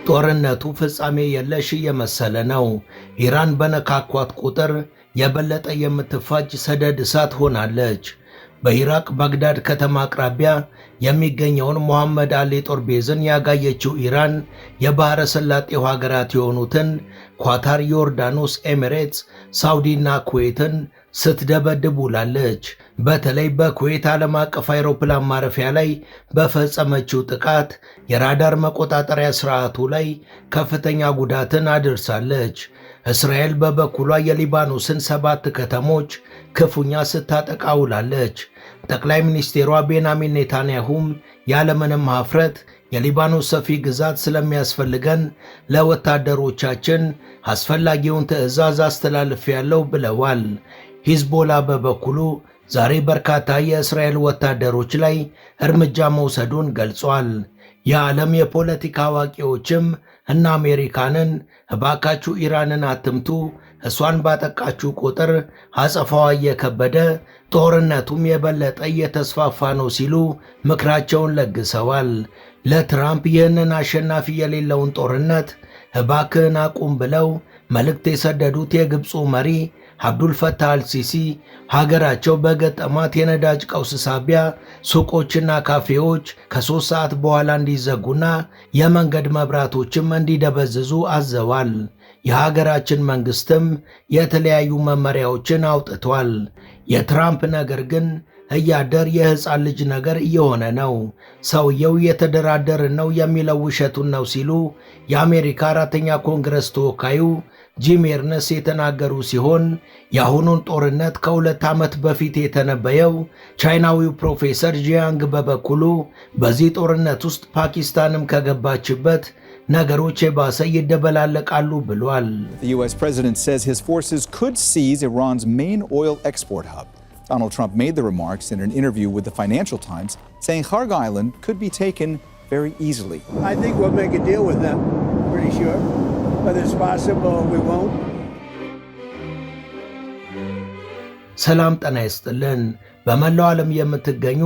ጦርነቱ ፍጻሜ የለሽ የመሰለ ነው። ኢራን በነካኳት ቁጥር የበለጠ የምትፋጅ ሰደድ እሳት ሆናለች። በኢራቅ ባግዳድ ከተማ አቅራቢያ የሚገኘውን መሐመድ አሊ ጦር ቤዝን ያጋየችው ኢራን የባህረ ሰላጤው ሀገራት የሆኑትን ኳታር፣ ዮርዳኖስ፣ ኤሚሬትስ፣ ሳውዲና ኩዌትን ስትደበድብ ውላለች። በተለይ በኩዌት ዓለም አቀፍ አውሮፕላን ማረፊያ ላይ በፈጸመችው ጥቃት የራዳር መቆጣጠሪያ ስርዓቱ ላይ ከፍተኛ ጉዳትን አድርሳለች። እስራኤል በበኩሏ የሊባኖስን 7 ከተሞች ክፉኛ ስታጠቃ ውላለች። ጠቅላይ ሚኒስቴሯ ቤንያሚን ኔታንያሁም ያለምንም ኀፍረት የሊባኖስ ሰፊ ግዛት ስለሚያስፈልገን ለወታደሮቻችን አስፈላጊውን ትዕዛዝ አስተላልፌያለሁ ብለዋል። ሂዝቦላ በበኩሉ ዛሬ በርካታ የእስራኤል ወታደሮች ላይ እርምጃ መውሰዱን ገልጿል። የዓለም የፖለቲካ አዋቂዎችም እና አሜሪካንን እባካችሁ ኢራንን አትምቱ፣ እሷን ባጠቃችሁ ቁጥር አጸፋዋ እየከበደ ጦርነቱም የበለጠ እየተስፋፋ ነው ሲሉ ምክራቸውን ለግሰዋል። ለትራምፕ ይህንን አሸናፊ የሌለውን ጦርነት እባክህን አቁም ብለው መልእክት የሰደዱት የግብፁ መሪ አብዱልፈታህ አልሲሲ ሀገራቸው በገጠማት የነዳጅ ቀውስ ሳቢያ ሱቆችና ካፌዎች ከ3 ሰዓት በኋላ እንዲዘጉና የመንገድ መብራቶችም እንዲደበዝዙ አዘዋል። የሀገራችን መንግስትም የተለያዩ መመሪያዎችን አውጥቷል። የትራምፕ ነገር ግን እያደር የሕፃን ልጅ ነገር እየሆነ ነው። ሰውየው የተደራደርን ነው የሚለው ውሸቱን ነው ሲሉ የአሜሪካ 4ኛ ኮንግረስ ተወካዩ ጂም ኤርነስ የተናገሩ ሲሆን የአሁኑን ጦርነት ከ2 ዓመት በፊት የተነበየው ቻይናዊው ፕሮፌሰር ጂያንግ በበኩሉ በዚህ ጦርነት ውስጥ ፓኪስታንም ከገባችበት ነገሮች የባሰ ይደበላለቃሉ ብሏል። The US president says his forces could seize Iran's main oil export hub. Donald Trump made the remarks in an interview with the Financial Times, saying Kharg Island could be taken very easily. I think we'll make a deal with them, pretty sure. Whether it's possible, we won't. ሰላም ጤና ይስጥልን። በመላው ዓለም የምትገኙ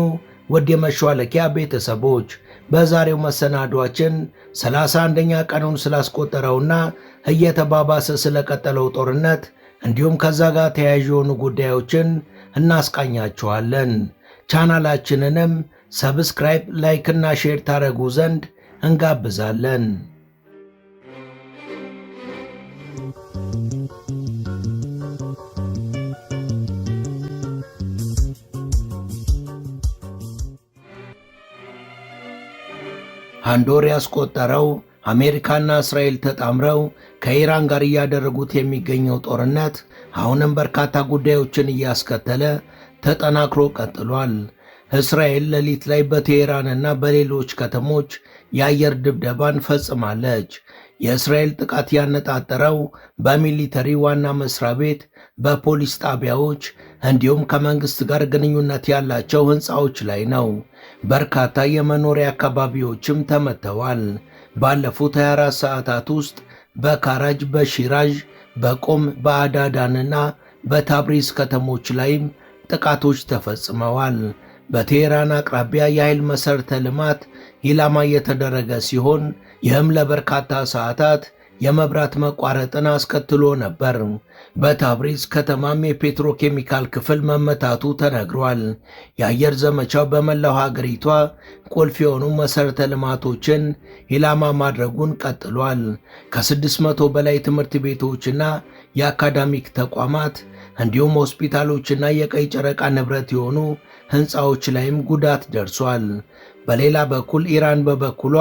ውድ የመሿለኪያ ቤተሰቦች በዛሬው መሰናዷችን 31ኛ ቀኑን ስላስቆጠረውና እየተባባሰ ስለቀጠለው ጦርነት እንዲሁም ከዛ ጋር ተያያዥ የሆኑ ጉዳዮችን እናስቃኛችኋለን። ቻናላችንንም ሰብስክራይብ፣ ላይክ እና ሼር ታደርጉ ዘንድ እንጋብዛለን። አንድ ወር ያስቆጠረው አሜሪካና እስራኤል ተጣምረው ከኢራን ጋር እያደረጉት የሚገኘው ጦርነት አሁንም በርካታ ጉዳዮችን እያስከተለ ተጠናክሮ ቀጥሏል። እስራኤል ሌሊት ላይ በቴሄራንና በሌሎች ከተሞች የአየር ድብደባን ፈጽማለች። የእስራኤል ጥቃት ያነጣጠረው በሚሊተሪ ዋና መስሪያ ቤት፣ በፖሊስ ጣቢያዎች እንዲሁም ከመንግስት ጋር ግንኙነት ያላቸው ሕንፃዎች ላይ ነው። በርካታ የመኖሪያ አካባቢዎችም ተመተዋል። ባለፉት 24 ሰዓታት ውስጥ በካራጅ፣ በሺራዥ፣ በቆም፣ በአዳዳንና በታብሪዝ ከተሞች ላይም ጥቃቶች ተፈጽመዋል። በቴሄራን አቅራቢያ የኃይል መሠረተ ልማት ኢላማ የተደረገ ሲሆን ይህም ለበርካታ ሰዓታት የመብራት መቋረጥን አስከትሎ ነበር። በታብሪዝ ከተማም የፔትሮኬሚካል ክፍል መመታቱ ተነግሯል። የአየር ዘመቻው በመላው ሀገሪቷ ቁልፍ የሆኑ መሠረተ ልማቶችን ኢላማ ማድረጉን ቀጥሏል። ከ600 በላይ ትምህርት ቤቶችና የአካዳሚክ ተቋማት እንዲሁም ሆስፒታሎችና የቀይ ጨረቃ ንብረት የሆኑ ሕንፃዎች ላይም ጉዳት ደርሷል። በሌላ በኩል ኢራን በበኩሏ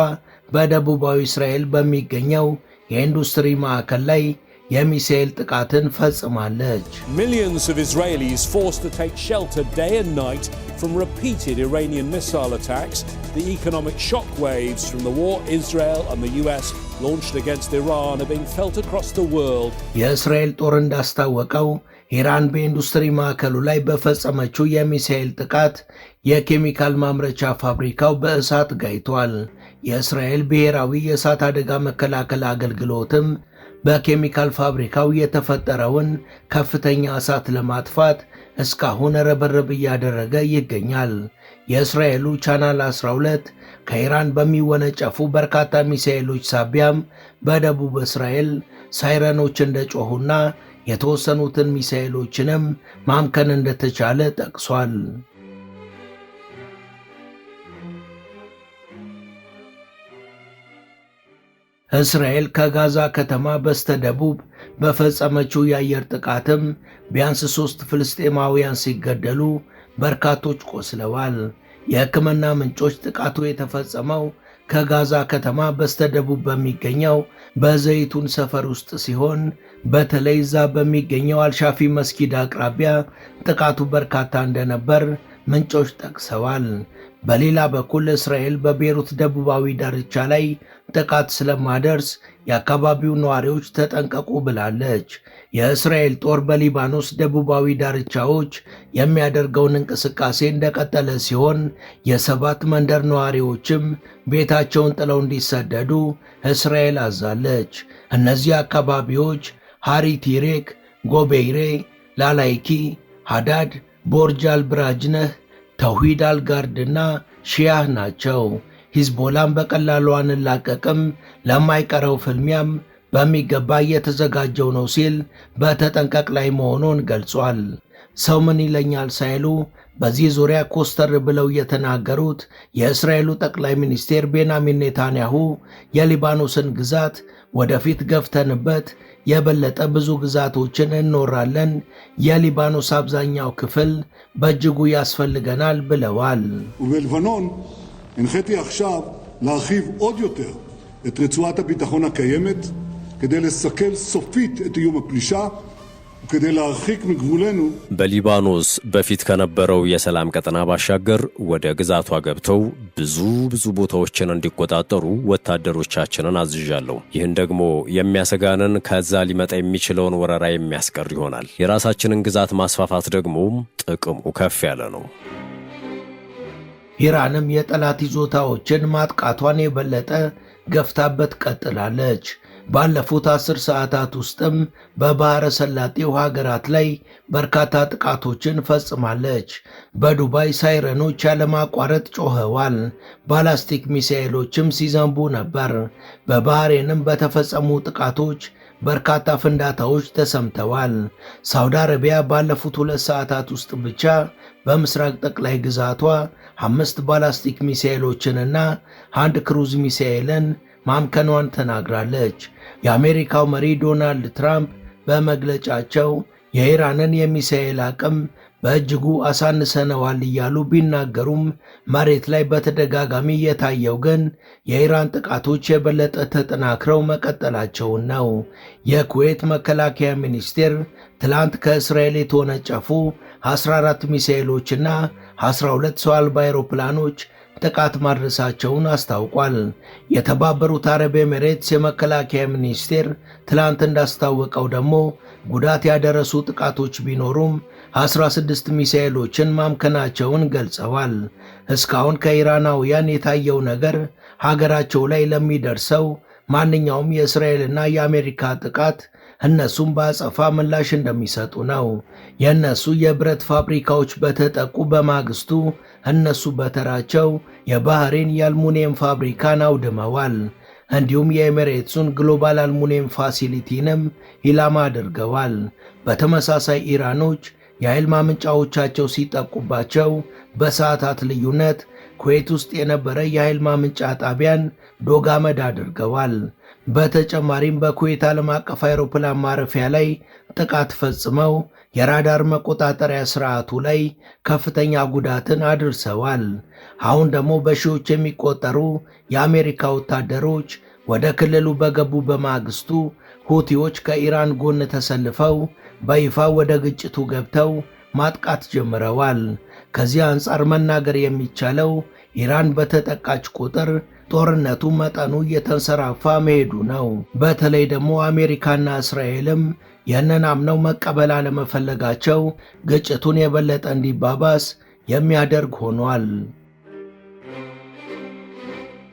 በደቡባዊ እስራኤል በሚገኘው የኢንዱስትሪ ማዕከል ላይ የሚሳኤል ጥቃትን ፈጽማለች። Millions of Israelis forced to take shelter day and night from repeated Iranian missile attacks. The economic shockwaves from the war Israel and the US launched against Iran are being felt across the world. የእስራኤል ጦር እንዳስታወቀው ኢራን በኢንዱስትሪ ማዕከሉ ላይ በፈጸመችው የሚሳኤል ጥቃት የኬሚካል ማምረቻ ፋብሪካው በእሳት ጋይቷል። የእስራኤል ብሔራዊ የእሳት አደጋ መከላከል አገልግሎትም በኬሚካል ፋብሪካው የተፈጠረውን ከፍተኛ እሳት ለማጥፋት እስካሁን ርብርብ እያደረገ ይገኛል። የእስራኤሉ ቻናል 12 ከኢራን በሚወነጨፉ በርካታ ሚሳኤሎች ሳቢያም በደቡብ እስራኤል ሳይረኖች እንደጮሁና የተወሰኑትን ሚሳኤሎችንም ማምከን እንደተቻለ ጠቅሷል። እስራኤል ከጋዛ ከተማ በስተደቡብ በፈጸመችው የአየር ጥቃትም ቢያንስ 3 ፍልስጤማውያን ሲገደሉ በርካቶች ቆስለዋል። የሕክምና ምንጮች ጥቃቱ የተፈጸመው ከጋዛ ከተማ በስተደቡብ በሚገኘው በዘይቱን ሰፈር ውስጥ ሲሆን በተለይ እዛ በሚገኘው አልሻፊ መስጊድ አቅራቢያ ጥቃቱ በርካታ እንደነበር ምንጮች ጠቅሰዋል። በሌላ በኩል እስራኤል በቤሩት ደቡባዊ ዳርቻ ላይ ጥቃት ስለማደርስ የአካባቢው ነዋሪዎች ተጠንቀቁ ብላለች። የእስራኤል ጦር በሊባኖስ ደቡባዊ ዳርቻዎች የሚያደርገውን እንቅስቃሴ እንደቀጠለ ሲሆን የ7 መንደር ነዋሪዎችም ቤታቸውን ጥለው እንዲሰደዱ እስራኤል አዛለች። እነዚህ አካባቢዎች ሃሪቲሬክ፣ ጎቤይሬ፣ ላላይኪ፣ ሃዳድ፣ ቦርጅ አልብራጅነህ፣ ተውሂድ አልጋርድና ሺያህ ናቸው። ሂዝቦላም በቀላሉ አንላቀቅም፣ ለማይቀረው ፍልሚያም በሚገባ እየተዘጋጀው ነው ሲል በተጠንቀቅ ላይ መሆኑን ገልጿል። ሰው ምን ይለኛል ሳይሉ በዚህ ዙሪያ ኮስተር ብለው የተናገሩት የእስራኤሉ ጠቅላይ ሚኒስቴር ቤንያሚን ኔታንያሁ የሊባኖስን ግዛት ወደፊት ገፍተንበት የበለጠ ብዙ ግዛቶችን እንኖራለን፣ የሊባኖስ አብዛኛው ክፍል በእጅጉ ያስፈልገናል ብለዋል። ובלבנון הנחיתי עכשיו להרחיב עוד יותר את רצועת הביטחון הקיימת כדי לסכל סופית את איום הפלישה וכדי להרחיק מגבולנו. በሊባኖስ በፊት ከነበረው የሰላም ቀጠና ባሻገር ወደ ግዛቷ ገብተው ብዙ ቦታዎችን እንዲቆጣጠሩ ወታደሮቻችንን አዝዣለሁ። ይህን ደግሞ የሚያሰጋንን ከዛ ሊመጣ የሚችለውን ወረራ የሚያስቀር ይሆናል። የራሳችንን ግዛት ማስፋፋት ደግሞ ጥቅሙ ከፍ ያለ ነው። ኢራንም የጠላት ይዞታዎችን ማጥቃቷን የበለጠ ገፍታበት ቀጥላለች። ባለፉት 10 ሰዓታት ውስጥም በባሕረ ሰላጤው ሀገራት ላይ በርካታ ጥቃቶችን ፈጽማለች። በዱባይ ሳይረኖች ያለማቋረጥ ጮኸዋል። ባላስቲክ ሚሳኤሎችም ሲዘንቡ ነበር። በባህሬንም በተፈጸሙ ጥቃቶች በርካታ ፍንዳታዎች ተሰምተዋል። ሳውዲ አረቢያ ባለፉት 2 ሰዓታት ውስጥ ብቻ በምስራቅ ጠቅላይ ግዛቷ 5 ባላስቲክ ሚሳኤሎችንና 1 ክሩዝ ሚሳኤልን ማምከኗን ተናግራለች። የአሜሪካው መሪ ዶናልድ ትራምፕ በመግለጫቸው የኢራንን የሚሳኤል አቅም በእጅጉ አሳንሰነዋል እያሉ ቢናገሩም መሬት ላይ በተደጋጋሚ የታየው ግን የኢራን ጥቃቶች የበለጠ ተጠናክረው መቀጠላቸውን ነው። የኩዌት መከላከያ ሚኒስቴር ትላንት ከእስራኤል የተወነጨፉ 14 ሚሳኤሎችና 12 ሰው አልባ አውሮፕላኖች ጥቃት ማድረሳቸውን አስታውቋል። የተባበሩት አረብ ኤሚሬትስ የመከላከያ ሚኒስቴር ትላንት እንዳስታወቀው ደግሞ ጉዳት ያደረሱ ጥቃቶች ቢኖሩም 16 ሚሳኤሎችን ማምከናቸውን ገልጸዋል። እስካሁን ከኢራናውያን የታየው ነገር ሀገራቸው ላይ ለሚደርሰው ማንኛውም የእስራኤልና የአሜሪካ ጥቃት እነሱም በአጸፋ ምላሽ እንደሚሰጡ ነው። የእነሱ የብረት ፋብሪካዎች በተጠቁ በማግስቱ እነሱ በተራቸው የባህሬን የአልሙኒየም ፋብሪካን አውድመዋል። እንዲሁም የኤሚሬትሱን ግሎባል አልሙኒየም ፋሲሊቲንም ኢላማ አድርገዋል። በተመሳሳይ ኢራኖች የኃይል ማመንጫዎቻቸው ሲጠቁባቸው በሰዓታት ልዩነት ኩዌት ውስጥ የነበረ የኃይል ማመንጫ ጣቢያን ዶግ አመድ አድርገዋል። በተጨማሪም በኩዌት ዓለም አቀፍ አውሮፕላን ማረፊያ ላይ ጥቃት ፈጽመው የራዳር መቆጣጠሪያ ስርዓቱ ላይ ከፍተኛ ጉዳትን አድርሰዋል። አሁን ደግሞ በሺዎች የሚቆጠሩ የአሜሪካ ወታደሮች ወደ ክልሉ በገቡ በማግስቱ ሁቲዎች ከኢራን ጎን ተሰልፈው በይፋ ወደ ግጭቱ ገብተው ማጥቃት ጀምረዋል። ከዚህ አንጻር መናገር የሚቻለው ኢራን በተጠቃች ቁጥር ጦርነቱ መጠኑ እየተንሰራፋ መሄዱ ነው። በተለይ ደግሞ አሜሪካና እስራኤልም ይህንን አምነው መቀበል አለመፈለጋቸው ግጭቱን የበለጠ እንዲባባስ የሚያደርግ ሆኗል።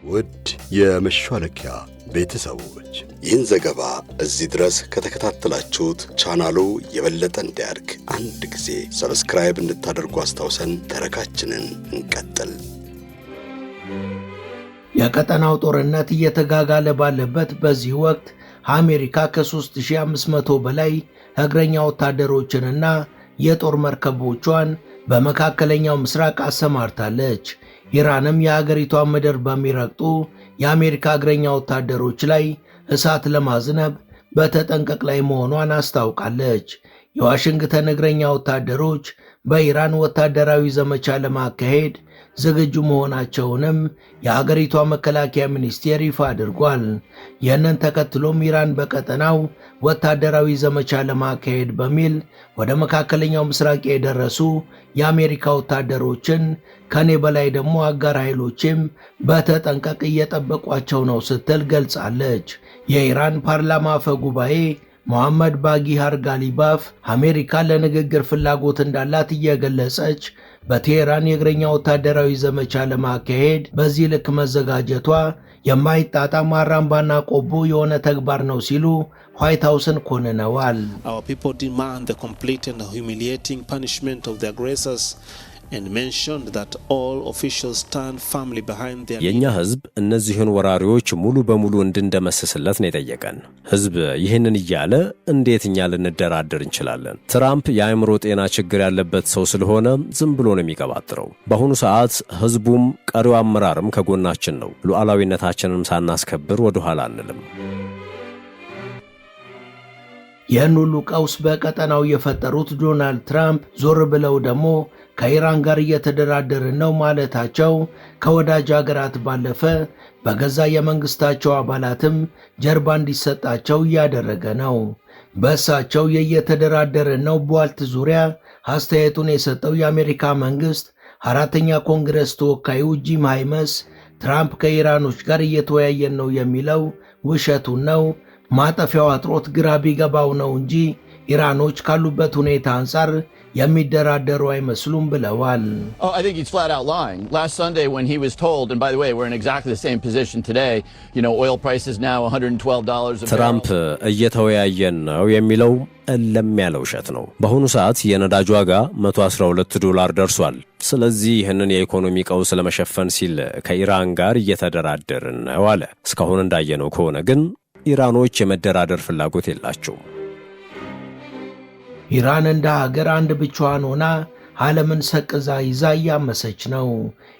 ውድ የመሿለኪያ ቤተሰቦች ይህን ዘገባ እዚህ ድረስ ከተከታተላችሁት ቻናሉ የበለጠ እንዲያድግ አንድ ጊዜ ሰብስክራይብ እንድታደርጉ አስታውሰን ተረካችንን እንቀጥል። የቀጠናው ጦርነት እየተጋጋለ ባለበት በዚህ ወቅት አሜሪካ ከ3500 በላይ እግረኛ ወታደሮችንና የጦር መርከቦቿን በመካከለኛው ምስራቅ አሰማርታለች። ኢራንም የሀገሪቷን ምድር በሚረግጡ የአሜሪካ እግረኛ ወታደሮች ላይ እሳት ለማዝነብ በተጠንቀቅ ላይ መሆኗን አስታውቃለች። የዋሽንግተን እግረኛ ወታደሮች በኢራን ወታደራዊ ዘመቻ ለማካሄድ ዝግጁ መሆናቸውንም የሀገሪቷ መከላከያ ሚኒስቴር ይፋ አድርጓል። ይህንን ተከትሎም ኢራን በቀጠናው ወታደራዊ ዘመቻ ለማካሄድ በሚል ወደ መካከለኛው ምስራቅ የደረሱ የአሜሪካ ወታደሮችን ከኔ በላይ ደግሞ አጋር ኃይሎችም በተጠንቀቅ እየጠበቋቸው ነው ስትል ገልጻለች። የኢራን ፓርላማ አፈ ጉባኤ መሐመድ ባጊሃር ጋሊባፍ አሜሪካ ለንግግር ፍላጎት እንዳላት እየገለጸች በቴህራን የእግረኛ ወታደራዊ ዘመቻ ለማካሄድ በዚህ ልክ መዘጋጀቷ የማይጣጣም አራምባና ቆቦ የሆነ ተግባር ነው ሲሉ ዋይት ሃውስን ኮንነዋል። Our people demand the complete and humiliating punishment of the aggressors and mentioned that all officials stand firmly behind their የኛ ህዝብ እነዚህን ወራሪዎች ሙሉ በሙሉ እንድንደመስስለት ነው የጠየቀን። ህዝብ ይህንን እያለ እንዴት እኛ ልንደራደር እንችላለን? ትራምፕ የአእምሮ ጤና ችግር ያለበት ሰው ስለሆነ ዝም ብሎ ነው የሚቀባጥረው። በአሁኑ ሰዓት ህዝቡም ቀሪው አመራርም ከጎናችን ነው። ሉዓላዊነታችንን ሳናስከብር ወደ ኋላ አንልም። ይህን ሁሉ ቀውስ በቀጠናው የፈጠሩት ዶናልድ ትራምፕ ዞር ብለው ደግሞ ከኢራን ጋር እየተደራደርን ነው ማለታቸው ከወዳጅ ሀገራት ባለፈ በገዛ የመንግስታቸው አባላትም ጀርባ እንዲሰጣቸው እያደረገ ነው። በእሳቸው የእየተደራደርን ነው ቧልት ዙሪያ አስተያየቱን የሰጠው የአሜሪካ መንግስት አራተኛ ኮንግረስ ተወካዩ ጂም ሃይመስ ትራምፕ ከኢራኖች ጋር እየተወያየን ነው የሚለው ውሸቱን ነው፣ ማጠፊያው አጥሮት ግራ ቢገባው ነው እንጂ ኢራኖች ካሉበት ሁኔታ አንጻር የሚደራደሩ አይመስሉም ብለዋል። Oh, I think he's flat out lying. Last Sunday when he was told, and by the way, we're in exactly the same position today, you know, oil prices now $112 a barrel. ትራምፕ እየተወያየን ነው የሚለው እለም ያለ ውሸት ነው። በአሁኑ ሰዓት የነዳጅ ዋጋ $112 ደርሷል። ስለዚህ ይህንን የኢኮኖሚ ቀውስ ለመሸፈን ሲል ከኢራን ጋር እየተደራደርን ነው አለ። እስካሁን እንዳየነው ከሆነ ግን ኢራኖች የመደራደር ፍላጎት የላቸውም። ኢራን እንደ ሀገር አንድ ብቻዋን ሆና ዓለምን ሰቅዛ ይዛ እያመሰች ነው።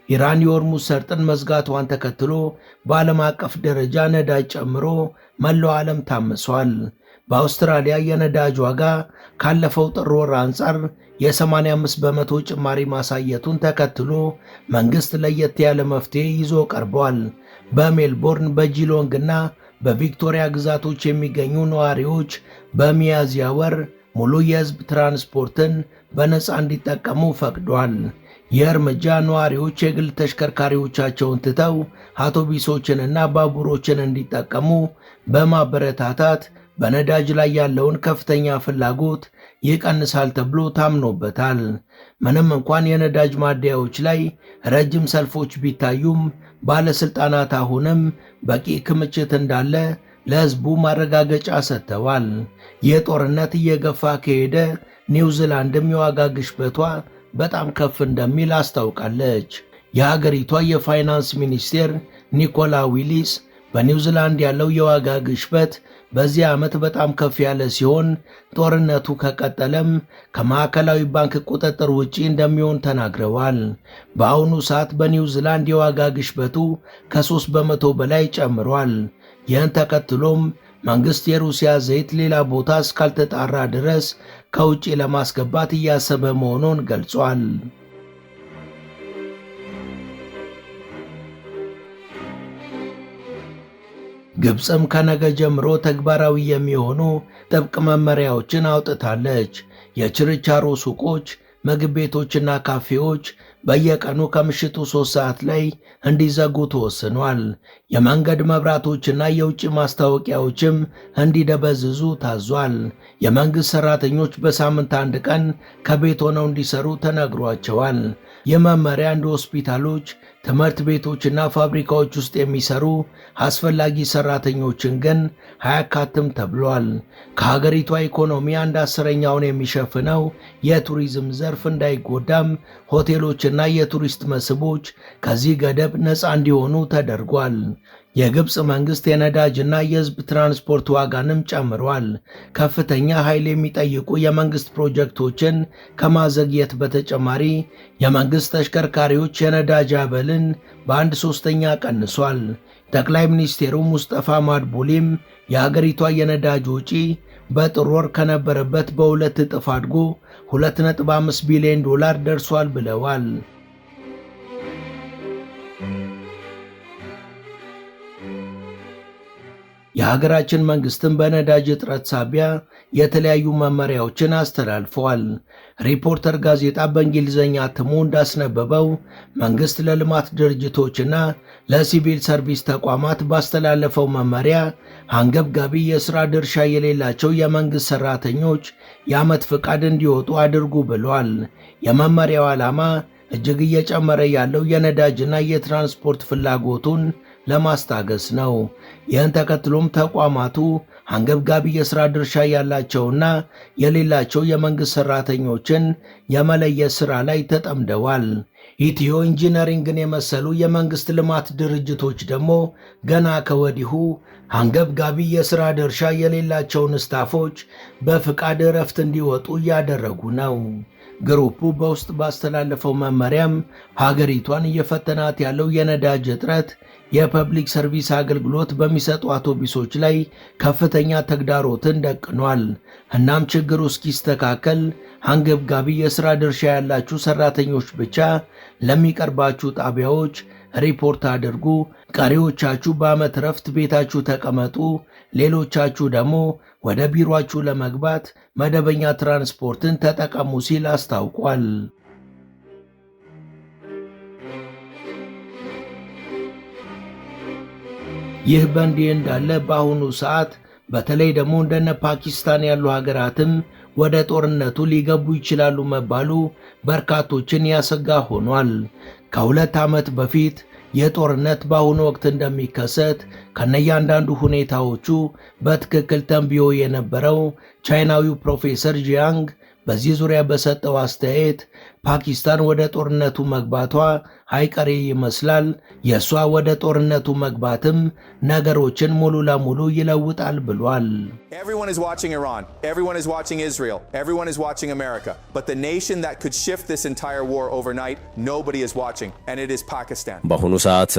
ኢራን የሆርሙዝ ሰርጥን መዝጋቷን ተከትሎ በዓለም አቀፍ ደረጃ ነዳጅ ጨምሮ መላው ዓለም ታምሷል። በአውስትራሊያ የነዳጅ ዋጋ ካለፈው ጥር ወር አንጻር የ85 በመቶ ጭማሪ ማሳየቱን ተከትሎ መንግሥት ለየት ያለ መፍትሄ ይዞ ቀርቧል። በሜልቦርን በጂሎንግና በቪክቶሪያ ግዛቶች የሚገኙ ነዋሪዎች በሚያዝያ ወር ሙሉ የሕዝብ ትራንስፖርትን በነፃ እንዲጠቀሙ ፈቅዷል። ይህ እርምጃ ነዋሪዎች የግል ተሽከርካሪዎቻቸውን ትተው አውቶቡሶችንና ባቡሮችን እንዲጠቀሙ በማበረታታት በነዳጅ ላይ ያለውን ከፍተኛ ፍላጎት ይቀንሳል ተብሎ ታምኖበታል። ምንም እንኳን የነዳጅ ማደያዎች ላይ ረጅም ሰልፎች ቢታዩም ባለስልጣናት አሁንም በቂ ክምችት እንዳለ ለሕዝቡ ማረጋገጫ ሰጥተዋል። የጦርነት እየገፋ ከሄደ ኒውዚላንድም የዋጋ ግሽበቷ በጣም ከፍ እንደሚል አስታውቃለች። የሀገሪቷ የፋይናንስ ሚኒስቴር ኒኮላ ዊሊስ በኒውዚላንድ ያለው የዋጋ ግሽበት በዚህ ዓመት በጣም ከፍ ያለ ሲሆን ጦርነቱ ከቀጠለም ከማዕከላዊ ባንክ ቁጥጥር ውጪ እንደሚሆን ተናግረዋል። በአሁኑ ሰዓት በኒውዚላንድ የዋጋ ግሽበቱ ከ3 በመቶ በላይ ጨምሯል። ይህን ተከትሎም መንግሥት የሩሲያ ዘይት ሌላ ቦታ እስካልተጣራ ድረስ ከውጪ ለማስገባት እያሰበ መሆኑን ገልጿል። ግብፅም ከነገ ጀምሮ ተግባራዊ የሚሆኑ ጥብቅ መመሪያዎችን አውጥታለች። የችርቻሮ ሱቆች፣ ምግብ ቤቶችና ካፌዎች በየቀኑ ከምሽቱ 3 ሰዓት ላይ እንዲዘጉ ተወስኗል። የመንገድ መብራቶችና የውጭ ማስታወቂያዎችም እንዲደበዝዙ ታዟል። የመንግሥት ሠራተኞች በሳምንት 1 ቀን ከቤት ሆነው እንዲሰሩ ተነግሯቸዋል። የመመሪያ እንደ ሆስፒታሎች፣ ትምህርት ቤቶችና ፋብሪካዎች ውስጥ የሚሰሩ አስፈላጊ ሰራተኞችን ግን አያካትም ተብሏል። ከሀገሪቷ ኢኮኖሚ 1/10ኛውን የሚሸፍነው የቱሪዝም ዘርፍ እንዳይጎዳም ሆቴሎችና የቱሪስት መስህቦች ከዚህ ገደብ ነፃ እንዲሆኑ ተደርጓል። የግብፅ መንግስት የነዳጅና የህዝብ ትራንስፖርት ዋጋንም ጨምሯል። ከፍተኛ ኃይል የሚጠይቁ የመንግስት ፕሮጀክቶችን ከማዘግየት በተጨማሪ የመንግስት ተሽከርካሪዎች የነዳጅ አበልን በ1/3 ቀንሷል። ጠቅላይ ሚኒስቴሩ ሙስጠፋ ማድቡሊም የሀገሪቷ የነዳጅ ወጪ በጥር ወር ከነበረበት በ2 እጥፍ አድጎ $2.5 ቢሊዮን ደርሷል ብለዋል። የሀገራችን መንግስትን በነዳጅ እጥረት ሳቢያ የተለያዩ መመሪያዎችን አስተላልፈዋል። ሪፖርተር ጋዜጣ በእንግሊዝኛ እትሙ እንዳስነበበው መንግስት ለልማት ድርጅቶችና ለሲቪል ሰርቪስ ተቋማት ባስተላለፈው መመሪያ አንገብጋቢ የሥራ ድርሻ የሌላቸው የመንግስት ሰራተኞች የዓመት ፍቃድ እንዲወጡ አድርጉ ብሏል። የመመሪያው ዓላማ እጅግ እየጨመረ ያለው የነዳጅና የትራንስፖርት ፍላጎቱን ለማስታገስ ነው። ይህን ተከትሎም ተቋማቱ አንገብጋቢ የሥራ ድርሻ ያላቸውና የሌላቸው የመንግሥት ሠራተኞችን የመለየት ሥራ ላይ ተጠምደዋል። ኢትዮ ኢንጂነሪንግን የመሰሉ የመንግሥት ልማት ድርጅቶች ደግሞ ገና ከወዲሁ አንገብጋቢ የሥራ ድርሻ የሌላቸውን ስታፎች በፍቃድ እረፍት እንዲወጡ እያደረጉ ነው። ግሩፑ በውስጥ ባስተላለፈው መመሪያም ሀገሪቷን እየፈተናት ያለው የነዳጅ እጥረት የፐብሊክ ሰርቪስ አገልግሎት በሚሰጡ አውቶቡሶች ላይ ከፍተኛ ተግዳሮትን ደቅኗል። እናም ችግሩ እስኪስተካከል አንገብጋቢ የሥራ ድርሻ ያላችሁ ሰራተኞች ብቻ ለሚቀርባችሁ ጣቢያዎች ሪፖርት አድርጉ፣ ቀሪዎቻችሁ በዓመት ረፍት ቤታችሁ ተቀመጡ፣ ሌሎቻችሁ ደግሞ ወደ ቢሮአችሁ ለመግባት መደበኛ ትራንስፖርትን ተጠቀሙ ሲል አስታውቋል። ይህ በእንዲህ እንዳለ በአሁኑ ሰዓት በተለይ ደግሞ እንደነ ፓኪስታን ያሉ ሀገራትም ወደ ጦርነቱ ሊገቡ ይችላሉ መባሉ በርካቶችን ያሰጋ ሆኗል። ከ2 ዓመት በፊት የጦርነት በአሁኑ ወቅት እንደሚከሰት ከነያንዳንዱ ሁኔታዎቹ በትክክል ተንብዮ የነበረው ቻይናዊው ፕሮፌሰር ጂያንግ በዚህ ዙሪያ በሰጠው አስተያየት ፓኪስታን ወደ ጦርነቱ መግባቷ አይቀሬ ይመስላል። የእሷ ወደ ጦርነቱ መግባትም ነገሮችን ሙሉ ለሙሉ ይለውጣል ብሏል። Everyone is watching Iran. Everyone is watching Israel. Everyone is watching America. But the nation that could shift this entire war overnight, nobody is watching, and it is Pakistan. በአሁኑ ሰዓት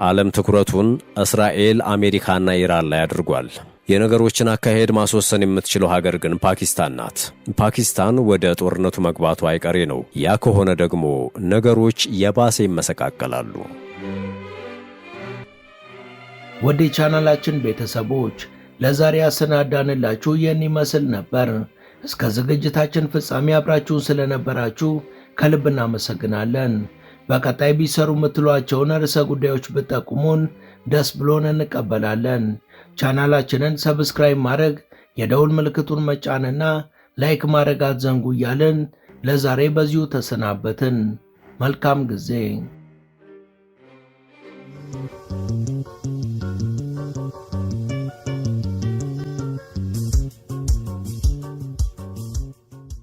ዓለም ትኩረቱን እስራኤል፣ አሜሪካና ኢራን ላይ አድርጓል። የነገሮችን አካሄድ ማስወሰን የምትችለው ሀገር ግን ፓኪስታን ናት። ፓኪስታን ወደ ጦርነቱ መግባቱ አይቀሬ ነው። ያ ከሆነ ደግሞ ነገሮች የባሰ ይመሰቃቀላሉ። ወደ ቻናላችን ቤተሰቦች ለዛሬ ያሰናዳንላችሁ ይህን ይመስል ነበር። እስከ ዝግጅታችን ፍጻሜ አብራችሁን ስለነበራችሁ ከልብ እናመሰግናለን። በቀጣይ ቢሰሩ የምትሏቸውን ርዕሰ ጉዳዮች ብትጠቁሙን ደስ ብሎን እንቀበላለን። ቻናላችንን ሰብስክራይብ ማድረግ፣ የደውል ምልክቱን መጫንና ላይክ ማድረግ አትዘንጉ እያልን ለዛሬ በዚሁ ተሰናበትን። መልካም ጊዜ።